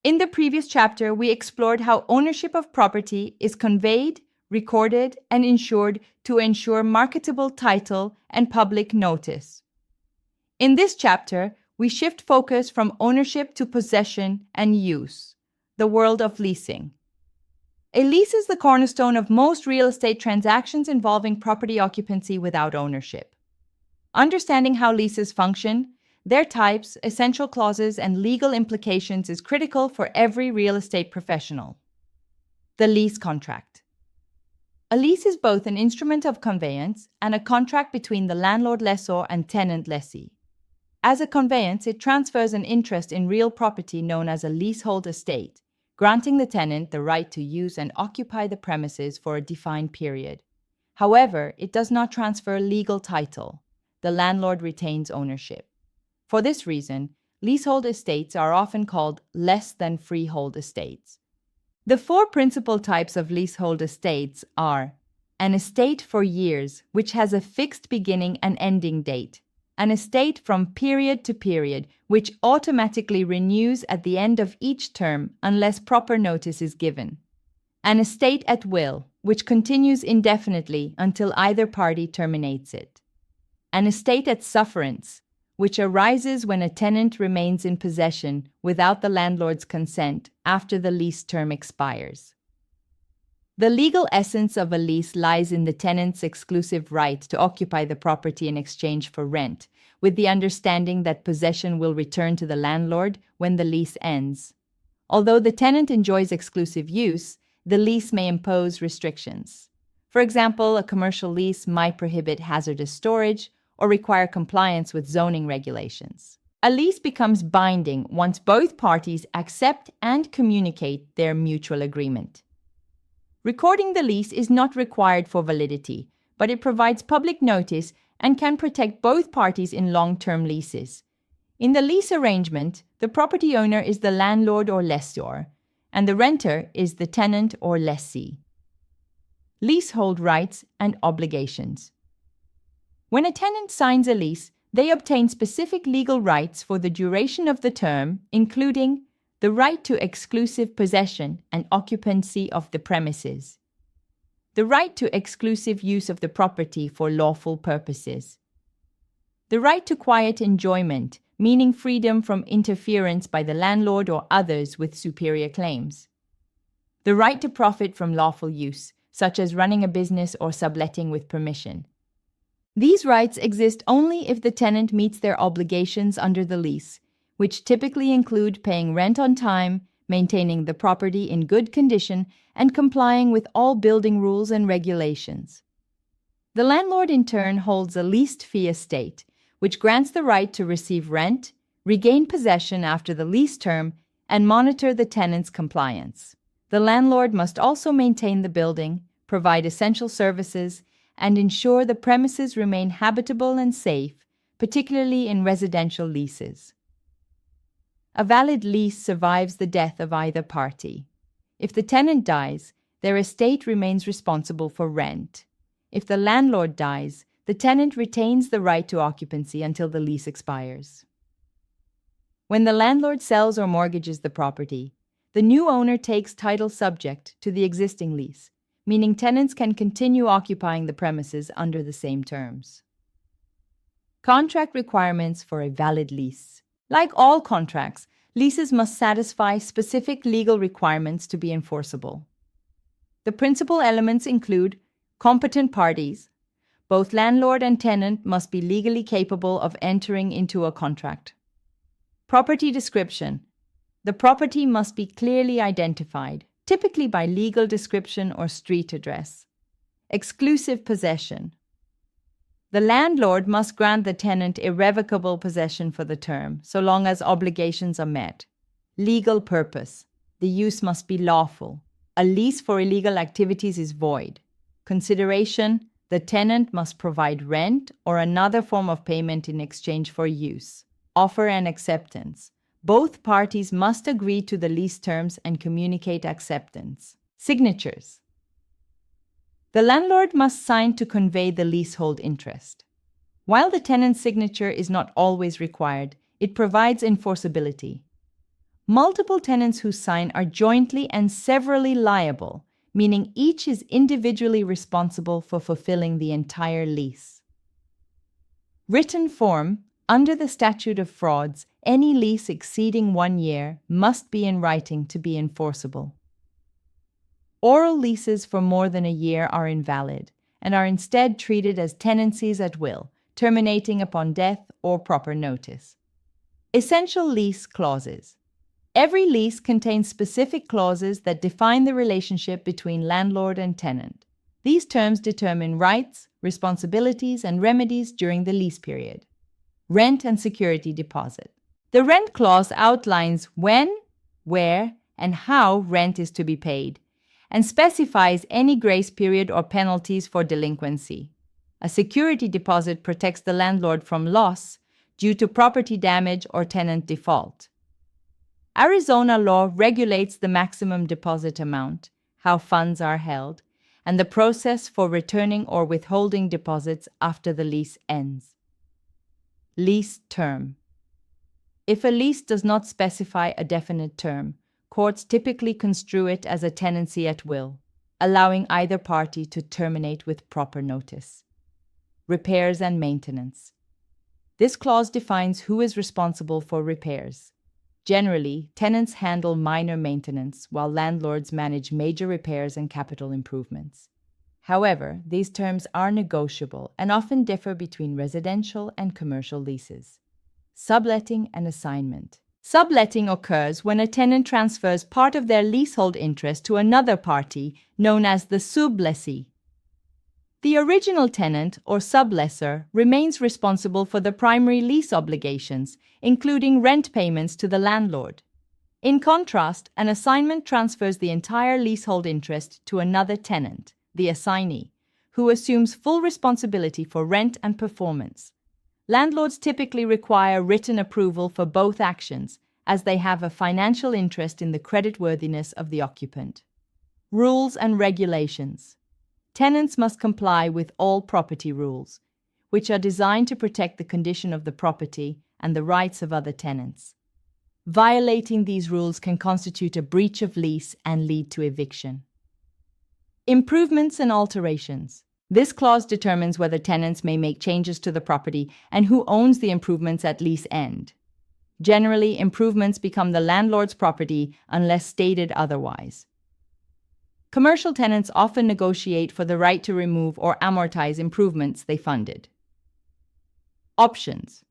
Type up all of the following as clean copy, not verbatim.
In the previous chapter, we explored how ownership of property is conveyed, recorded, and insured to ensure marketable title and public notice. In this chapter, we shift focus from ownership to possession and use, the world of leasing. A lease is the cornerstone of most real estate transactions involving property occupancy without ownership. Understanding how leases function, their types, essential clauses, and legal implications is critical for every real estate professional. The lease contract. A lease is both an instrument of conveyance and a contract between the landlord-lessor and tenant-lessee. As a conveyance, it transfers an interest in real property known as a leasehold estate, granting the tenant the right to use and occupy the premises for a defined period. However, it does not transfer legal title. The landlord retains ownership. For this reason, leasehold estates are often called less than freehold estates. The four principal types of leasehold estates are an estate for years, which has a fixed beginning and ending date, an estate from period to period, which automatically renews at the end of each term unless proper notice is given, an estate at will, which continues indefinitely until either party terminates it, an estate at sufferance, which arises when a tenant remains in possession without the landlord's consent after the lease term expires. The legal essence of a lease lies in the tenant's exclusive right to occupy the property in exchange for rent, with the understanding that possession will return to the landlord when the lease ends. Although the tenant enjoys exclusive use, the lease may impose restrictions. For example, a commercial lease might prohibit hazardous storage or require compliance with zoning regulations. A lease becomes binding once both parties accept and communicate their mutual agreement. Recording the lease is not required for validity, but it provides public notice and can protect both parties in long-term leases. In the lease arrangement, the property owner is the landlord or lessor, and the renter is the tenant or lessee. Leasehold rights and obligations. When a tenant signs a lease, they obtain specific legal rights for the duration of the term, including the right to exclusive possession and occupancy of the premises, the right to exclusive use of the property for lawful purposes, the right to quiet enjoyment, meaning freedom from interference by the landlord or others with superior claims, the right to profit from lawful use, such as running a business or subletting with permission. These rights exist only if the tenant meets their obligations under the lease, which typically include paying rent on time, maintaining the property in good condition, and complying with all building rules and regulations. The landlord in turn holds a leased fee estate, which grants the right to receive rent, regain possession after the lease term, and monitor the tenant's compliance. The landlord must also maintain the building, provide essential services, and ensure the premises remain habitable and safe, particularly in residential leases. A valid lease survives the death of either party. If the tenant dies, their estate remains responsible for rent. If the landlord dies, the tenant retains the right to occupancy until the lease expires. When the landlord sells or mortgages the property, the new owner takes title subject to the existing lease, meaning tenants can continue occupying the premises under the same terms. Contract requirements for a valid lease. Like all contracts, leases must satisfy specific legal requirements to be enforceable. The principal elements include competent parties. Both landlord and tenant must be legally capable of entering into a contract. Property description. The property must be clearly identified, typically by legal description or street address. Exclusive possession. The landlord must grant the tenant irrevocable possession for the term, so long as obligations are met. Legal purpose. The use must be lawful. A lease for illegal activities is void. Consideration. The tenant must provide rent or another form of payment in exchange for use. Offer and acceptance. Both parties must agree to the lease terms and communicate acceptance. Signatures. The landlord must sign to convey the leasehold interest. While the tenant's signature is not always required, it provides enforceability. Multiple tenants who sign are jointly and severally liable, meaning each is individually responsible for fulfilling the entire lease. Written form. Under the Statute of Frauds, any lease exceeding 1 year must be in writing to be enforceable. Oral leases for more than a year are invalid and are instead treated as tenancies at will, terminating upon death or proper notice. Essential lease clauses. Every lease contains specific clauses that define the relationship between landlord and tenant. These terms determine rights, responsibilities, and remedies during the lease period. Rent and security deposit. The rent clause outlines when, where, and how rent is to be paid, and specifies any grace period or penalties for delinquency. A security deposit protects the landlord from loss due to property damage or tenant default. Arizona law regulates the maximum deposit amount, how funds are held, and the process for returning or withholding deposits after the lease ends. Lease term. If a lease does not specify a definite term, courts typically construe it as a tenancy at will, allowing either party to terminate with proper notice. Repairs and maintenance. This clause defines who is responsible for repairs. Generally, tenants handle minor maintenance while landlords manage major repairs and capital improvements. However, these terms are negotiable and often differ between residential and commercial leases. Subletting and assignment. Subletting occurs when a tenant transfers part of their leasehold interest to another party, known as the sublessee. The original tenant or sublessor remains responsible for the primary lease obligations, including rent payments to the landlord. In contrast, an assignment transfers the entire leasehold interest to another tenant, the assignee, who assumes full responsibility for rent and performance. Landlords typically require written approval for both actions, as they have a financial interest in the creditworthiness of the occupant. Rules and regulations. Tenants must comply with all property rules, which are designed to protect the condition of the property and the rights of other tenants. Violating these rules can constitute a breach of lease and lead to eviction. Improvements and alterations. This clause determines whether tenants may make changes to the property and who owns the improvements at lease end. Generally, improvements become the landlord's property unless stated otherwise. Commercial tenants often negotiate for the right to remove or amortize improvements they funded. Options.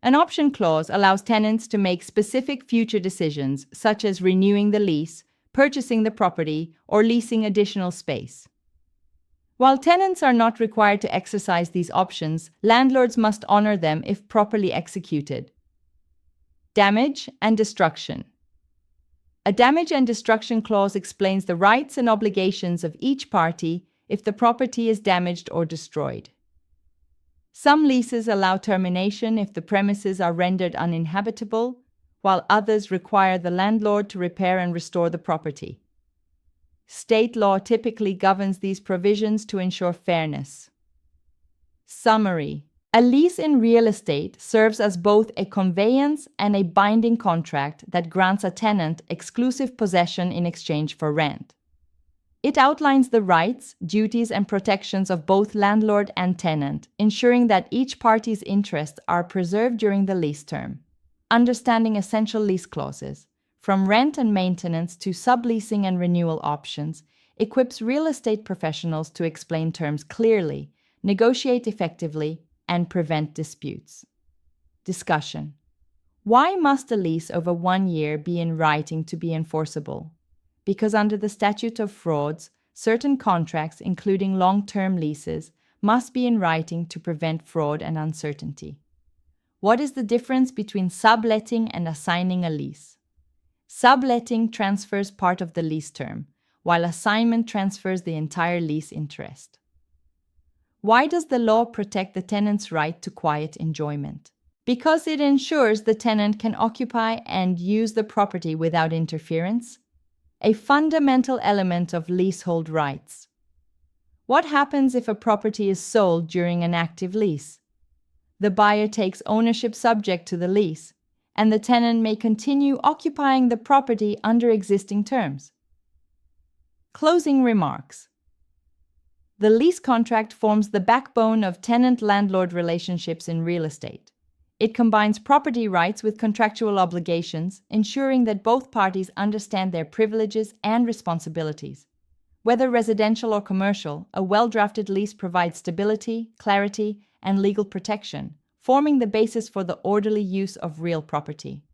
An option clause allows tenants to make specific future decisions, such as renewing the lease, purchasing the property, or leasing additional space. While tenants are not required to exercise these options, landlords must honor them if properly executed. Damage and destruction. A damage and destruction clause explains the rights and obligations of each party if the property is damaged or destroyed. Some leases allow termination if the premises are rendered uninhabitable, while others require the landlord to repair and restore the property. State law typically governs these provisions to ensure fairness. Summary. A lease in real estate serves as both a conveyance and a binding contract that grants a tenant exclusive possession in exchange for rent. It outlines the rights, duties, and protections of both landlord and tenant, ensuring that each party's interests are preserved during the lease term. Understanding essential lease clauses, from rent and maintenance to subleasing and renewal options, equips real estate professionals to explain terms clearly, negotiate effectively, and prevent disputes. Discussion. Why must a lease over 1 year be in writing to be enforceable? Because under the Statute of Frauds, certain contracts, including long-term leases, must be in writing to prevent fraud and uncertainty. What is the difference between subletting and assigning a lease? Subletting transfers part of the lease term, while assignment transfers the entire lease interest. Why does the law protect the tenant's right to quiet enjoyment? Because it ensures the tenant can occupy and use the property without interference, a fundamental element of leasehold rights. What happens if a property is sold during an active lease? The buyer takes ownership subject to the lease, and the tenant may continue occupying the property under existing terms. Closing remarks. The lease contract forms the backbone of tenant-landlord relationships in real estate. It combines property rights with contractual obligations, ensuring that both parties understand their privileges and responsibilities. Whether residential or commercial, a well-drafted lease provides stability, clarity, and legal protection, forming the basis for the orderly use of real property.